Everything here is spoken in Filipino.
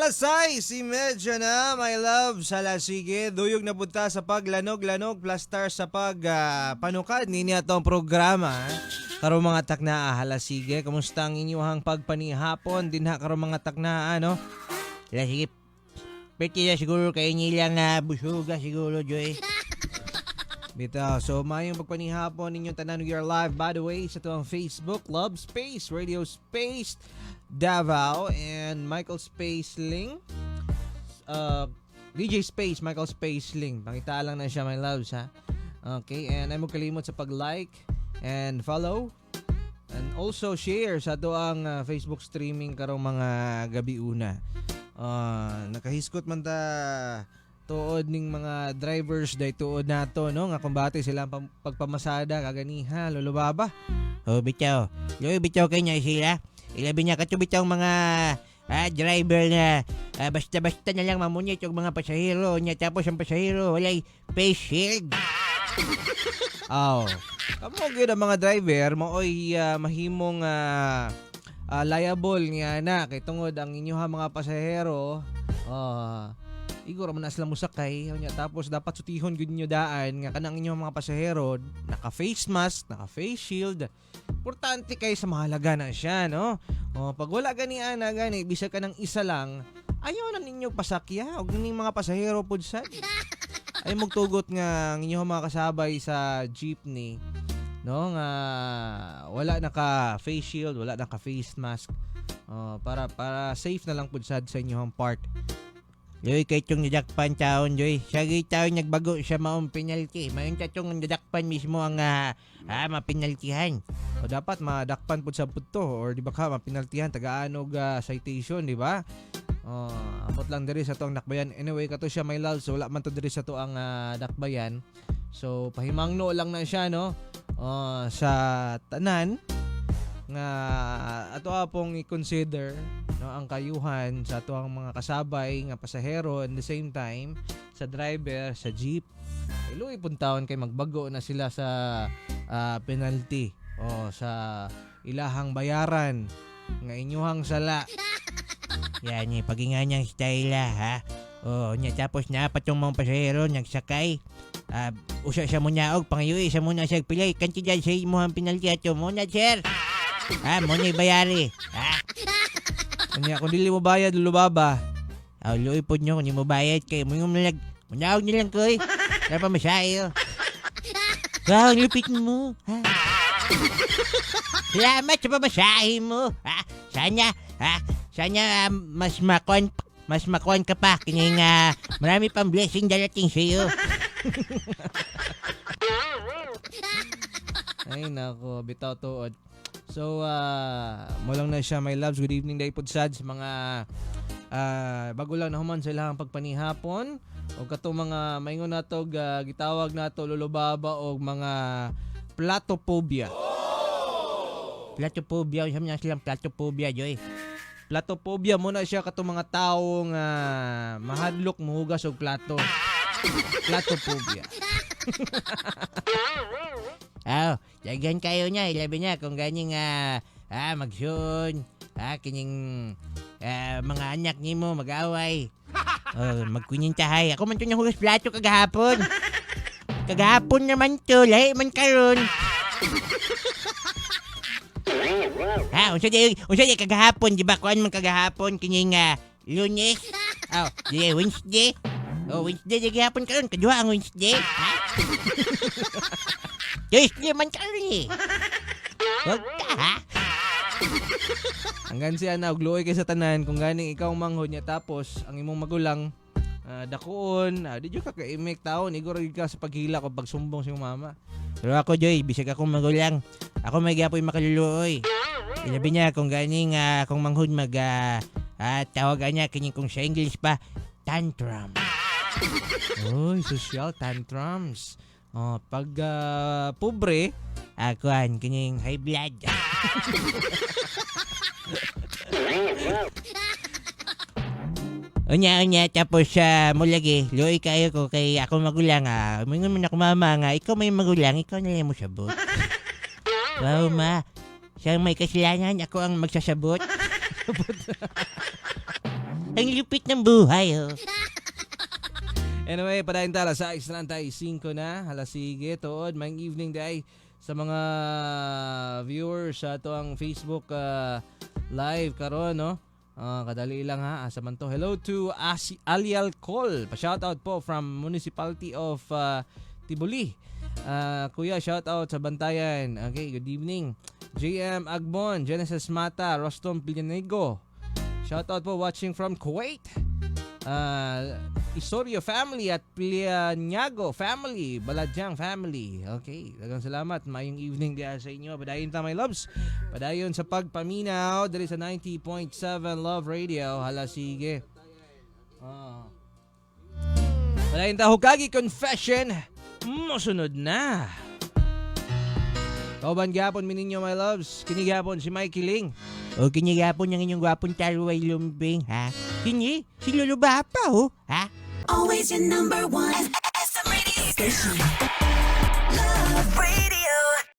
Say, si Medyo na, my love, sa lasige, duyog na punta sa paglanog-lanog, plastar sa panukad, nini atong programa. Karo mga takna, halasige, kamusta ang inyong pagpanihapon, dinha karo mga takna, ano? Lasige, pwede na siguro kayo nilang busuga siguro, Joy. Bitaw, so mayong pagpanihapon ninyong tanan, we are live by the way sa tuwang Facebook, Love Space, Radio Space, Davao, and Michael Spaceling. DJ Space, Michael Spaceling. Pakita lang na siya, my loves, ha? Okay, and ay mo kalimot sa pag-like and follow. And also share sa tuwang Facebook streaming karong mga gabi una. Nakahiskot man ta tuod ning mga drivers day tuod nato, no, nga kumbati sila pagpamasada kaganiha lulubaba. Bitaw bitaw kay niya sila ilabi niya kato bitaw mga driver na basta-basta na lang mamunyit yung mga pasahero niya, tapos ang pasahero walay face shield. Kamo gyud ang mga driver maoy mahimong liable nga na kay tungod ang inyong mga pasahero igor man asla musakay nya, tapos dapat sutihon gud niyo daan nga kanang inyong mga pasahero naka face mask, naka face shield. Importante kay sa mahalaga na siya, no? Pag wala gani ana gani bisag ka ng isa lang, ayaw na ninyo pasakya og ning mga pasahero pud sad. Ay magtugot nga ang inyong mga kasabay sa jeepney, no, nga wala naka face shield, wala naka face mask. Para safe na lang pud sad sa inyong part. Joy, kay itong nadakpan taon, Joy. Siya taon nagbago siya maong penalty. Mayon itong nadakpan mismo ang mapinaltihan. O dapat madakpan po sa puto. Or di ba ka, mapinaltihan, tagaanog citation, di ba? Amot lang diri sa to ang nakbayan. Anyway, kato siya, my love. So, wala man to diri sa to ang nakbayan. So, pahimangno lang na siya, no? Sa tanan nga ato apong i-consider, no, ang kayuhan sa ato ang mga kasabay nga pasahero, and the same time sa driver sa jeep. Iluoy pun taon kay magbago na sila sa penalty sa ilahang bayaran nga inyuhang sala. Yan ni pagingan niyang style ha. Nya tapos na patong mga pasahero nagsakay. Usa siya mo niyaog pangayoy sa muna siya pilay kantidad sa imong penalty ato mo na, sir. Mo na bayari. Kung dili mo bayad, lulubaba. Luoy po nyo, kung di mo bayad kayo. Munawag nilang ko eh. Kaya pa masyayo. Ang lupit mo. Salamat sa pamasyahe mo. Sana mas makuan ka pa. Kanyang marami pang blessing darating sa'yo. Ay nako, bitaw tuod. So, mo lang na siya, my loves. Good evening, day po sad sa mga bago lang na human sa ilang pagpanihapon. O kato mga maingon nato, gitawag nato lulubaba o mga platophobia. Platophobia, isa man silang platophobia, Joy. Platophobia mo na siya kato mga taong mahadlok muhugas og plato. Platophobia. Daghan kayo niya, ilabi niya kung ganing magsun, kining mga anak nimo mag-away. Magkunintahay. Ako man to nang hugas plato kagahapon. Kagahapon naman to, lahi man karon. Unsa di kagahapon, di ba? Kuan man kagahapon kining Lunes. Di Wednesday. Wednesday di gahapon karon, kaduha ang Wednesday. Tuesday man karon. Wag ka ha. Hanggang siya na ogluoy kay sa tanan kung ganing ikaw manghod niya tapos ang imong magulang dakuon, di jud ka kaimik taon igor ka sa paghila ko pagsumbong sa iyong mama. Pero ako, Joy, bisag akong magulang, ako may gapoy makaluluoy. Ilabi niya kung ganing kung manghod tawagan niya kining kung sa English pa tantrum. Social tantrums. Pag pobre, kuan kining high blood. Unya tapos mulagi luoy kayo ko kay ako magulang mingon man ako mama nga ikaw may magulang, ikaw na lang mo sabot. Wow ma, siya may kasalanan, ako ang magsasabot. Ang lupit ng buhay, oh. Anyway, padayon tala sa 35 na. Hala sige, tuod. May evening day sa mga viewers sa to ang Facebook live karon, no? Kadali lang ha. Asa man to. Hello to Alial Col. Pa-shoutout po from Municipality of Tibuli. Kuya, shoutout sa Bantayan. Okay, good evening. JM Agbon, Genesis Mata, Rostom Pillanego. Shoutout po watching from Kuwait. Isorio family at Plianyago family, Baladyang family. Okay, dagang salamat. Mayong evening diya sa inyo. Padayon ta, my loves. Padayon sa pagpaminaw diri sa 90.7 Love Radio. Hala sige. Padayon ta, Hokage Confession. Masunod na. Kauban gapon mi ninyo, my loves. Kinigapon si Mikey Ling. O kinigapon yung inyong gwapong taruay lumbing, ha? Kini, si Lolo Bapa, oh, ha? Always your number one. SM radio station. Love radio.